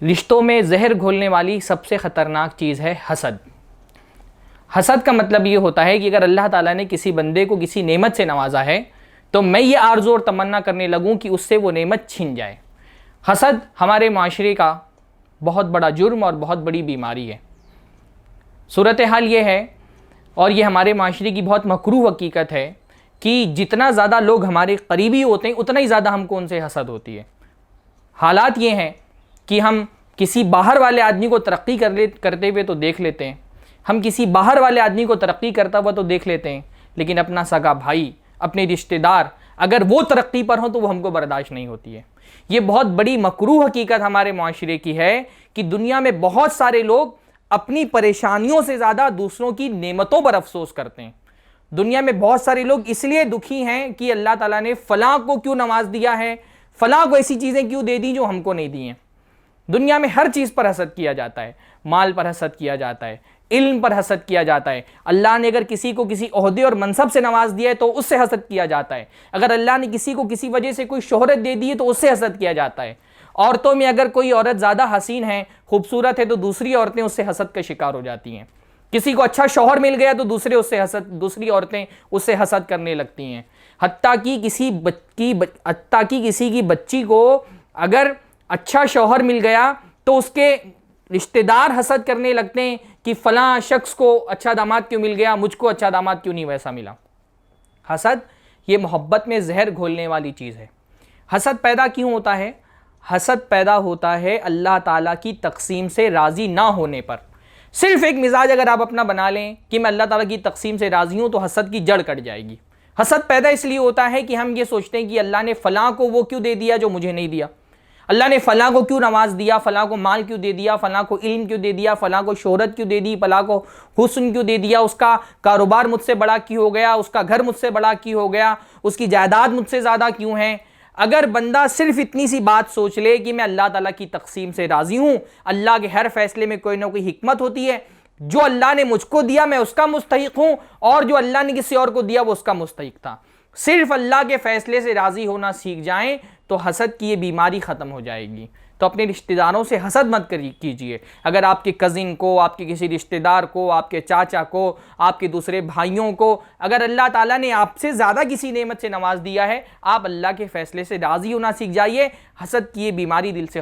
रिश्तों में जहर घोलने वाली सबसे ख़तरनाक चीज़ है हसद। हसद का मतलब ये होता है कि अगर अल्लाह ताला ने किसी बंदे को किसी नेमत से नवाजा है तो मैं ये आरज़ू और तमन्ना करने लगूँ कि उससे वो नेमत छीन जाए। हसद हमारे माशरे का बहुत बड़ा जुर्म और बहुत बड़ी बीमारी है। सूरत हाल ये है और ये हमारे माशरे की बहुत मकरूह हकीकत है कि जितना ज़्यादा लोग हमारे करीबी होते हैं उतना ही ज़्यादा हमको उनसे हसद होती है। हालात ये हैं कि हम किसी बाहर वाले आदमी को तरक्की करते हुए तो देख लेते हैं, हम किसी बाहर वाले आदमी को तरक्की करता हुआ तो देख लेते हैं, लेकिन अपना सगा भाई, अपने रिश्तेदार अगर वो तरक्की पर हो तो वो हमको बर्दाश्त नहीं होती है। ये बहुत बड़ी मकरूह हकीकत हमारे माशरे की है कि दुनिया में बहुत सारे लोग अपनी परेशानियों से ज़्यादा दूसरों की नेमतों पर अफसोस करते हैं। दुनिया में बहुत सारे लोग इसलिए दुखी हैं कि अल्लाह ताला ने फ़लाँ को क्यों नवाज दिया है, फ़लाँ को ऐसी चीज़ें क्यों दे दी जो हमको नहीं दी हैं। दुनिया में हर चीज़ पर हसद किया जाता है, माल पर हसद किया जाता है, इल्म पर हसद किया जाता है। अल्लाह ने अगर किसी को किसी ओहदे और मनसब से नवाज दिया है तो उससे हसद किया जाता है। अगर अल्लाह ने किसी को किसी वजह से कोई शोहरत दे दी है तो उससे हसद किया जाता है। औरतों में अगर कोई औरत ज़्यादा हसीन है, खूबसूरत है तो दूसरी औरतें उससे हसद का शिकार हो जाती हैं। किसी को अच्छा शौहर मिल गया तो दूसरी औरतें उससे हसद करने लगती हैं। हत्ता कि किसी की बच्ची को अगर अच्छा शौहर मिल गया तो उसके रिश्तेदार हसद करने लगते हैं कि फलां शख्स को अच्छा दामाद क्यों मिल गया, मुझको अच्छा दामाद क्यों नहीं वैसा मिला। हसद ये मोहब्बत में जहर घोलने वाली चीज़ है। हसद पैदा क्यों होता है? हसद पैदा होता है अल्लाह ताला की तकसीम से राज़ी ना होने पर। सिर्फ एक मिजाज अगर आप अपना बना लें कि मैं अल्लाह ताला की तकसीम से राज़ी हूँ तो हसद की जड़ कट जाएगी। हसद पैदा इसलिए होता है कि हम ये सोचते हैं कि अल्लाह ने फ़लाँ को वो क्यों दे दिया जो मुझे नहीं दिया, अल्लाह ने फ़लाँ को क्यों नवाज दिया, फ़लाँ को माल क्यों दे दिया, फ़लाँ को इल्म क्यों दे दिया, फ़लाँ को शोहरत क्यों दे दी, फ़लाँ को हुस्न क्यों दे दिया, उसका कारोबार मुझसे बड़ा क्यों हो गया, उसका घर मुझसे बड़ा क्यों हो गया, उसकी जायदाद मुझसे ज़्यादा क्यों है। अगर बंदा सिर्फ इतनी सी बात सोच ले कि मैं अल्लाह ताला की तकसीम से राज़ी हूँ, अल्लाह के हर फैसले में कोई ना कोई हिकमत होती है, जो अल्लाह ने मुझको दिया मैं उसका मुस्तहिक हूँ और जो अल्लाह ने किसी और को दिया वो उसका मुस्तहिक था, सिर्फ अल्लाह के फैसले से राज़ी होना सीख जाएं तो हसद की ये बीमारी ख़त्म हो जाएगी। तो अपने रिश्तेदारों से हसद मत कीजिए। अगर आपके कज़िन को, आपके किसी रिश्तेदार को, आपके चाचा को, आपके दूसरे भाइयों को अगर अल्लाह ताला ने आपसे ज़्यादा किसी नेमत से नवाज दिया है, आप अल्लाह के फ़ैसले से राज़ी होना सीख जाइए। हसद की ये बीमारी दिल से